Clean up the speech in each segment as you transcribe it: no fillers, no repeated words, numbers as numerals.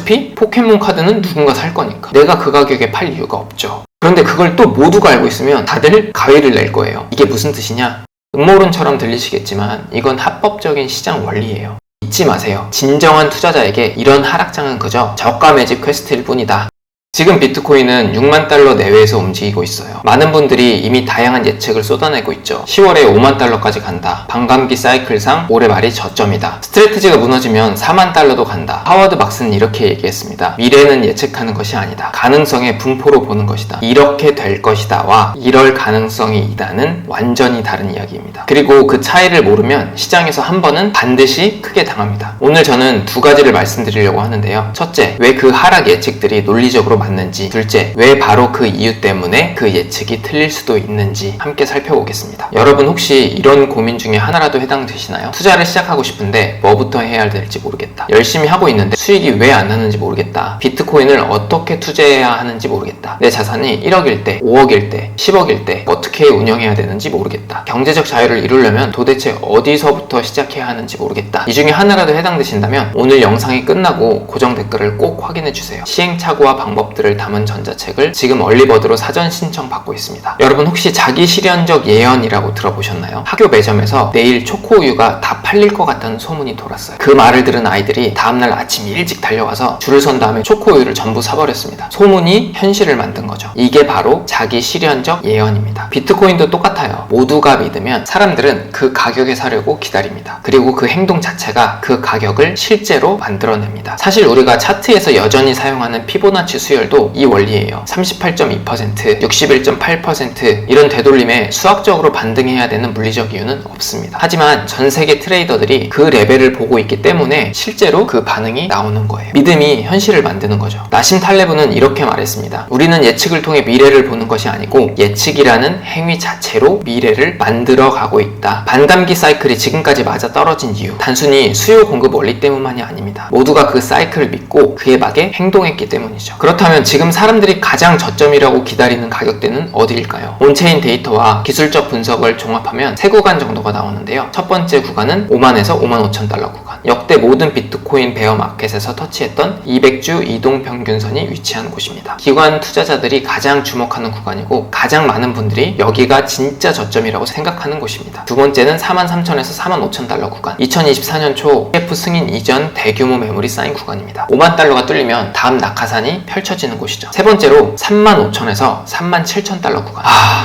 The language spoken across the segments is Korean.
어차피 포켓몬 카드는 누군가 살 거니까 내가 그 가격에 팔 이유가 없죠. 그런데 그걸 또 모두가 알고 있으면 다들 가위를 낼 거예요. 이게 무슨 뜻이냐? 음모론처럼 들리시겠지만 이건 합법적인 시장 원리예요. 잊지 마세요. 진정한 투자자에게 이런 하락장은 그저 저가 매집 퀘스트일 뿐이다. 지금 비트코인은 6만 달러 내외에서 움직이고 있어요. 많은 분들이 이미 다양한 예측을 쏟아내고 있죠. 10월에 5만 달러까지 간다. 반감기 사이클상 올해 말이 저점이다. 스트래티지가 무너지면 4만 달러도 간다. 하워드 막스는 이렇게 얘기했습니다. 미래는 예측하는 것이 아니다. 가능성의 분포로 보는 것이다. 이렇게 될 것이다와 이럴 가능성이 있다는 완전히 다른 이야기입니다. 그리고 그 차이를 모르면 시장에서 한 번은 반드시 크게 당합니다. 오늘 저는 두 가지를 말씀드리려고 하는데요. 첫째, 왜 그 하락 예측들이 논리적으로 맞는지, 둘째, 왜 바로 그 이유 때문에 그 예측이 틀릴 수도 있는지 함께 살펴보겠습니다. 여러분 혹시 이런 고민 중에 하나라도 해당되시나요? 투자를 시작하고 싶은데 뭐부터 해야 될지 모르겠다. 열심히 하고 있는데 수익이 왜 안 나는지 모르겠다. 비트코인을 어떻게 투자해야 하는지 모르겠다. 내 자산이 1억일 때, 5억일 때, 10억일 때 어떻게 운영해야 되는지 모르겠다. 경제적 자유를 이루려면 도대체 어디서부터 시작해야 하는지 모르겠다. 이 중에 하나라도 해당되신다면 오늘 영상이 끝나고 고정 댓글을 꼭 확인해주세요. 시행착오와 방법 들을 담은 전자책을 지금 얼리버드로 사전 신청 받고 있습니다. 여러분 혹시 자기 실현적 예언이라고 들어보셨나요? 학교 매점에서 내일 초코우유가 다 팔릴 것 같다는 소문이 돌았어요. 그 말을 들은 아이들이 다음날 아침 일찍 달려와서 줄을 선 다음에 초코우유를 전부 사버렸습니다. 소문이 현실을 만든 거죠. 이게 바로 자기 실현적 예언입니다. 비트코인도 똑같아요. 모두가 믿으면 사람들은 그 가격에 사려고 기다립니다. 그리고 그 행동 자체가 그 가격을 실제로 만들어냅니다. 사실 우리가 차트에서 여전히 사용하는 피보나치 수열도 이 원리예요. 38.2%, 61.8% 이런 되돌림에 수학적으로 반등해야 되는 물리적 이유는 없습니다. 하지만 전 세계 트레이더들이 그 레벨을 보고 있기 때문에 실제로 그 반응이 나오는 거예요. 믿음이 현실을 만드는 거죠. 나심 탈레브는 이렇게 말했습니다. 우리는 예측을 통해 미래를 보는 것이 아니고 예측이라는 행위 자체로 미래를 만들어 가고 있다. 반감기 사이클이 지금까지 맞아 떨어진 이유, 단순히 수요 공급 원리 때문만이 아닙니다. 모두가 그 사이클을 믿고 그에 맞게 행동했기 때문이죠. 그렇다면 지금 사람들이 가장 저점이라고 기다리는 가격대는 어디일까요? 온체인 데이터와 기술적 분석을 종합하면 세 구간 정도가 나오는데요. 첫 번째 구간은 5만에서 5만 5천 달러 구간. 역대 모든 비트코인 베어 마켓에서 터치했던 200주 이동 평균선이 위치한 곳입니다. 기관 투자자들이 가장 주목하는 구간이고 가장 많은 분들이 여기가 진짜 저점이라고 생각하는 곳입니다. 두 번째는 4만 3천에서 4만 5천 달러 구간. 2024년 초 CF 승인 이전 대규모 매물이 쌓인 구간입니다. 5만 달러가 뚫리면 다음 낙하산이 펼쳐지는 곳이죠. 세 번째로 3만 5천에서 3만 7천 달러 구간.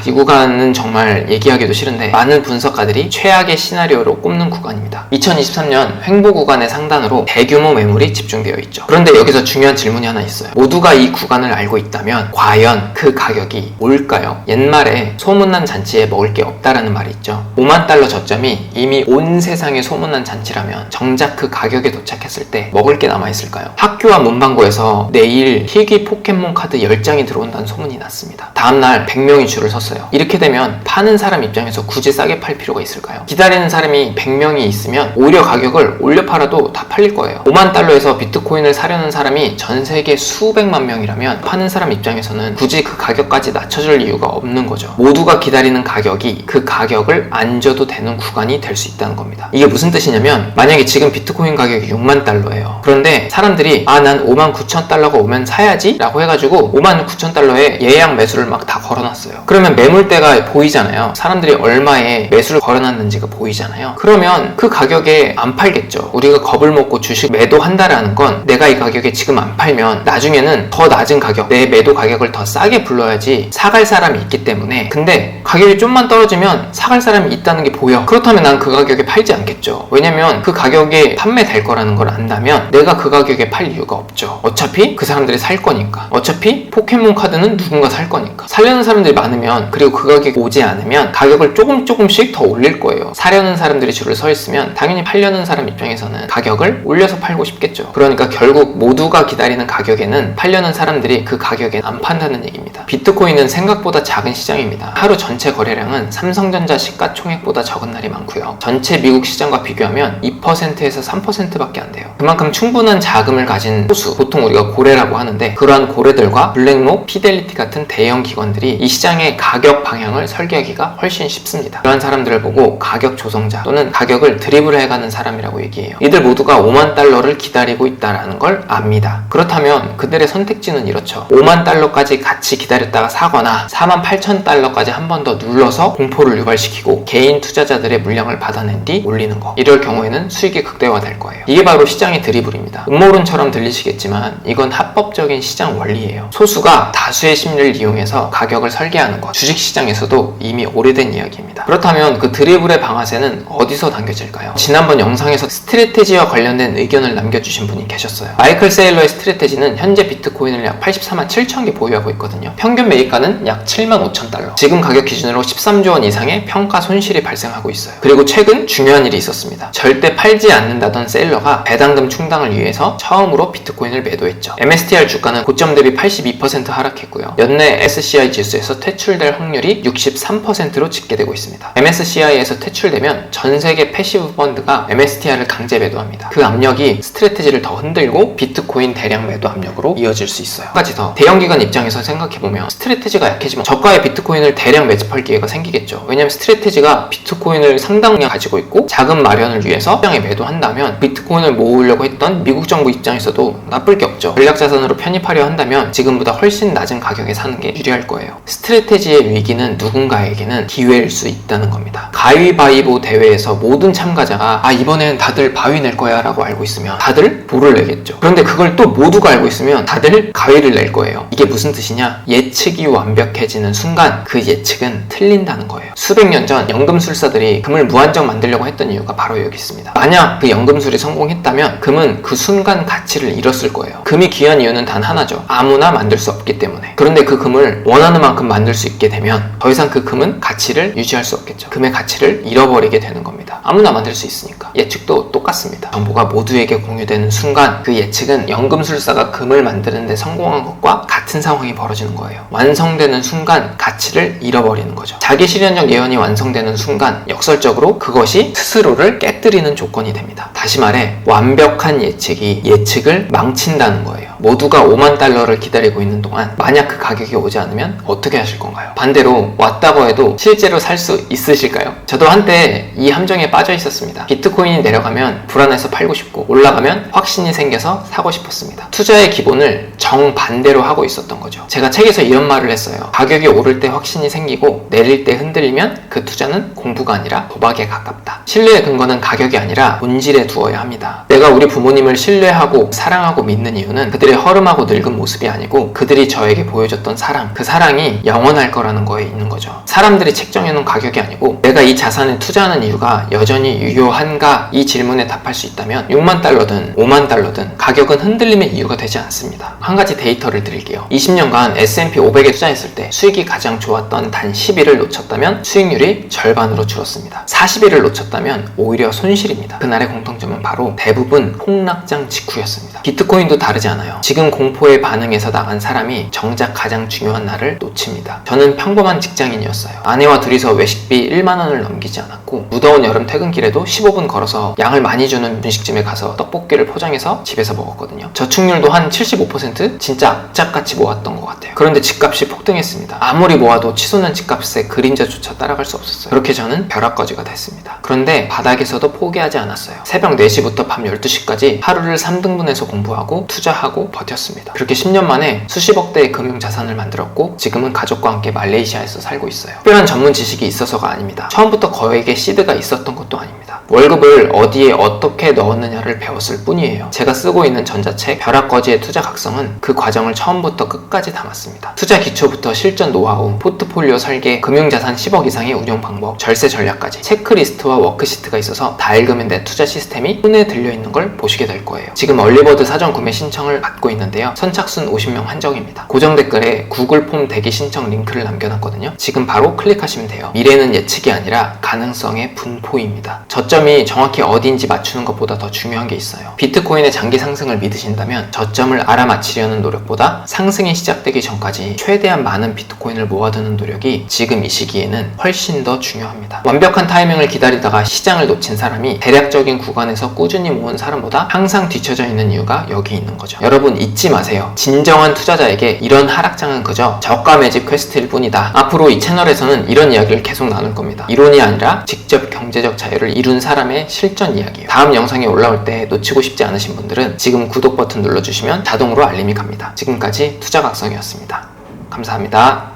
이 구간은 정말 얘기하기도 싫은데 많은 분석가들이 최악의 시나리오로 꼽는 구간입니다. 2023년 횡보 구간의 상단으로 대규모 매물이 집중되어 있죠. 그런데 여기서 중요한 질문이 하나 있어요. 모두가 이 구간을 알고 있다면 과연 그 가격이 뭘까요? 옛말에 소문난 잔치에 먹을 게 없다라는 말이 있죠. 5만 달러 저점이 이미 온 세상에 소문난 잔치라면 정작 그 가격에 도착했을 때 먹을 게 남아있을까요? 학교와 문방구에서 내일 희귀 포켓몬 카드 10장이 들어온다는 소문이 났습니다. 다음날 100명이 줄을 섰어요. 이렇게 되면 파는 사람 입장에서 굳이 싸게 팔 필요가 있을까요? 기다리는 사람이 100명이 있으면 오히려 가격을 올려 팔아도 다 팔릴 거예요. 5만 달러에서 비트코인을 사려는 사람이 전 세계 수백만 명이라면 파는 사람 입장에서는 굳이 그 가격까지 낮춰줄 이유가 없는 거죠. 모두가 기다리는 가격이 그 가격을 안 줘도 되는 구간이 될 수 있다는 겁니다. 이게 무슨 뜻이냐면 만약에 지금 비트코인 가격이 6만 달러예요. 그런데 사람들이 난 5만 9천 달러가 오면 사야지 라고 해가지고 5만 9천 달러에 예약 매수를 막 다 걸어놨어요. 그러면 매물대가 보이잖아요. 사람들이 얼마에 매수를 걸어놨는지가 보이잖아요. 그러면 그 가격에 안 팔겠죠. 우리가 겁을 먹고 주식 매도한다라는 건 내가 이 가격에 지금 안 팔면 나중에는 더 낮은 가격, 내 매도 가격을 더 싸게 불러야지 사갈 사람이 있기 때문에. 근데 가격이 좀만 떨어지면 사갈 사람이 있다는 게 보여. 그렇다면 난 그 가격에 팔지 않겠죠. 왜냐면 그 가격에 판매될 거라는 걸 안다면 내가 그 가격에 팔 이유가 없죠. 어차피 그 사람들이 살 거니까. 어차피 포켓몬 카드는 누군가 살 거니까. 사려는 사람들이 많으면, 그리고 그 가격이 오지 않으면 가격을 조금씩 더 올릴 거예요. 사려는 사람들이 줄을 서 있으면 당연히 팔려는 사람 입장에서는 가격을 올려서 팔고 싶겠죠. 그러니까 결국 모두가 기다리는 가격에는 팔려는 사람들이 그 가격에 안 판다는 얘기입니다. 비트코인은 생각보다 작은 시장입니다. 하루 전체 거래량은 삼성전자 시가총액보다 적은 날이 많고요. 전체 미국 시장과 비교하면 2%에서 3%밖에 안 돼요. 그만큼 충분한 자금을 가진 소수, 보통 우리가 고래라고 하는데, 그러한 고래들과 블랙록, 피델리티 같은 대형 기관들이 이 시장의 가격 방향을 설계하기가 훨씬 쉽습니다. 그런 사람들을 보고 가격 조성자 또는 가격을 드리블해가는 사람이라고 얘기해요. 얘기예요. 이들 모두가 5만 달러를 기다리고 있다는 걸 압니다. 그렇다면 그들의 선택지는 이렇죠. 5만 달러까지 같이 기다렸다가 사거나 4만 8천 달러까지 한 번 더 눌러서 공포를 유발시키고 개인 투자자들의 물량을 받아낸 뒤 올리는 거. 이럴 경우에는 수익이 극대화될 거예요. 이게 바로 시장의 드리블입니다. 음모론처럼 들리시겠지만 이건 합법적인 시장 원리예요. 소수가 다수의 심리를 이용해서 가격을 설계하는 것. 주식시장에서도 이미 오래된 이야기입니다. 그렇다면 그 드리블의 방아쇠는 어디서 당겨질까요? 지난번 영상에서 스트래테지와 관련된 의견을 남겨주신 분이 계셨어요. 마이클 세일러의 스트래테지는 현재 비트코인을 약 84만 7천 개 보유하고 있거든요. 평균 매입가는 약 7만 5천 달러. 지금 가격 기준으로 13조 원 이상의 평가 손실이 발생하고 있어요. 그리고 최근 중요한 일이 있었습니다. 절대 팔지 않는다던 셀러가 배당금 충당을 위해서 처음으로 비트코인을 매도했죠. MSTR 주가는 고점 대비 82% 하락했고요. 연내 SCI 지수에서 퇴출될 확률이 63%로 집계되고 있습니다. MSCI에서 퇴출되면 전 세계 패시브 펀드가 MSTR을 강제 매도합니다. 그 압력이 스트래테지를 더 흔들고 비트코인 대량 매도 압력으로 이어질 수 있어요. 한 가지 더, 대형기관 입장에서 생각해보면 스트래테지가 약해지면 저가의 비트코인을 대량 매집할 기회가 생기겠죠. 왜냐면 스트래테지가 비트코인을 상당량 가지고 있고 자금 마련을 위해서 시장에 매도한다면 비트코인을 모으려고 했던 미국 정부 입장에서도 나쁠 게 없죠. 전략자산으로 편입하려 한다면 지금보다 훨씬 낮은 가격에 사는 게 유리할 거예요. 스트래테지의 위기는 누군가에게는 기회일 수 있다는 겁니다. 가위바위보 대회에서 모든 참가자가 이번엔 다들 바위 낼 거야 라고 알고 있으면 다들 볼을 내겠죠. 그런데 그걸 또 모두가 알고 있으면 다들 가위를 낼 거예요. 이게 무슨 뜻이냐? 예측이 완벽해지는 순간 그 예측은 틀린다는 거예요. 수백 년 전 연금술사들이 금을 무한정 만들려고 했던 이유가 바로 여기 있습니다. 만약 그 연금술이 성공했다면 금은 그 순간 가치를 잃었을 거예요. 금이 귀한 이유는 단 하나죠. 아무나 만들 수 없기 때문에. 그런데 그 금을 원하는 만큼 만들 수 있게 되면 더 이상 그 금은 가치를 유지할 수 없겠죠. 금의 가치를 잃어버리게 되는 겁니다. 아무나 만들 수 있으니까. 예측도 똑같습니다. 정보가 모두에게 공유되는 순간 그 예측은 연금술사가 금을 만드는 데 성공한 것과 같은 상황이 벌어지는 거예요. 완성되는 순간 가치를 잃어버리는 거죠. 자기 실현적 예언이 완성되는 순간 역설적으로 그것이 스스로를 깨뜨리는 조건이 됩니다. 다시 말해 완벽한 예측이 예측을 망친다는 거예요. 모두가 5만 달러를 기다리고 있는 동안 만약 그 가격이 오지 않으면 어떻게 하실 건가요? 반대로 왔다고 해도 실제로 살 수 있으실까요? 저도 한때 이 함정에 빠져 있었습니다. 비트코인이 내려가면 불안해서 팔고 싶고 올라가면 확신이 생겨서 사고 싶었습니다. 투자의 기본을 정반대로 하고 있었던 거죠. 제가 책에서 이런 말을 했어요. 가격이 오를 때 확신이 생기고 내릴 때 흔들리면 그 투자는 공부가 아니라 도박에 가깝다. 신뢰의 근거는 가격이 아니라 본질에 두어야 합니다. 내가 우리 부모님을 신뢰하고 사랑하고 믿는 이유는 그들의 허름하고 늙은 모습이 아니고 그들이 저에게 보여줬던 사랑, 그 사랑이 영원할 거라는 거에 있는 거죠. 사람들이 책정해놓은 가격이 아니고 내가 이 자산에 투자하는 이유가 여전히 유효한가? 이 질문에 답할 수 있다면 6만 달러든 5만 달러든 가격은 흔들림의 이유가 되지 않습니다. 한 가지 데이터를 드릴게요. 20년간 S&P 500에 투자했을 때 수익이 가장 좋았던 단 10일을 놓쳤다면 수익률이 절반으로 줄었습니다. 40일을 놓쳤다면 오히려 손실입니다. 그날의 공통점은 바로 대부분 폭락장 직후였습니다. 비트코인도 다르지 않아요. 지금 공포에 반응해서 나간 사람이 정작 가장 중요한 날을 놓칩니다. 저는 평범한 직장인이었어요. 아내와 둘이서 외식비 1만 원을 넘기지 않았고 무더운 여름 퇴근길에도 15분 걸어서 양을 많이 주는 분식집에 가서 떡볶이를 포장해서 집에서 먹었거든요. 저축률도 한 75%? 진짜 악착같이 모았던 것 같아요. 그런데 집값이 폭등했습니다. 아무리 모아도 치솟는 집값의 그림자조차 따라갈 수 없었어요. 그렇게 저는 벼락거지가 됐습니다. 그런데 바닥에서도 포기하지 않았어요. 새벽 4시부터 밤 12시까지 하루를 3등분해서 공부하고 투자하고 버텼습니다. 그렇게 10년 만에 수십억 대의 금융자산을 만들었고 지금은 가족과 함께 말레이시아에서 살고 있어요. 특별한 전문 지식이 있어서가 아닙니다. 처음부터 거액의 시드가 있었던 것도 아닙니다. 월급을 어디에 어떻게 넣었느냐를 배웠을 뿐이에요. 제가 쓰고 있는 전자책 벼락거지의 투자 각성은 그 과정을 처음부터 끝까지 담았습니다. 투자 기초부터 실전 노하우, 포트폴리오 설계, 금융자산 10억 이상의 운용 방법, 절세 전략까지 체크리스트와 워크시트가 있어서 다 읽으면 내 투자 시스템이 손에 들려있는 걸 보시게 될 거예요. 지금 얼리버드 사전 구매 신청을 받고 있는데요. 선착순 50명 한정입니다. 고정 댓글에 구글 폼 대기 신청 링크를 남겨놨거든요. 지금 바로 클릭하시면 돼요. 미래는 예측이 아니라 가능성의 분포입니다. 저점이 정확히 어디인지 맞추는 것보다 더 중요한 게 있어요. 비트코인의 장기 상승을 믿으신다면 저점을 알아맞히려는 노력보다 상승이 시작되기 전까지 최대한 많은 비트코인을 모아두는 노력이 지금 이 시기에는 훨씬 더 중요합니다. 완벽한 타이밍을 기다리다가 시장을 놓친 사람이 대략적인 구간에서 꾸준히 모은 사람보다 항상 뒤처져 있는 이유가 여기 있는 거죠. 여러분 잊지 마세요. 진정한 투자자에게 이런 하락장은 그저 저가 매집 퀘스트일 뿐이다. 앞으로 이 채널에서는 이런 이야기를 계속 나눌 겁니다. 이론이 아니라 직접 경제적 자유를 이룬 사람의 실전 이야기예요. 다음 영상이 올라올 때 놓치고 싶지 않으신 분들은 지금 구독 버튼 눌러주시면 자동으로 알림이 갑니다. 지금까지 투자각성이었습니다. 감사합니다.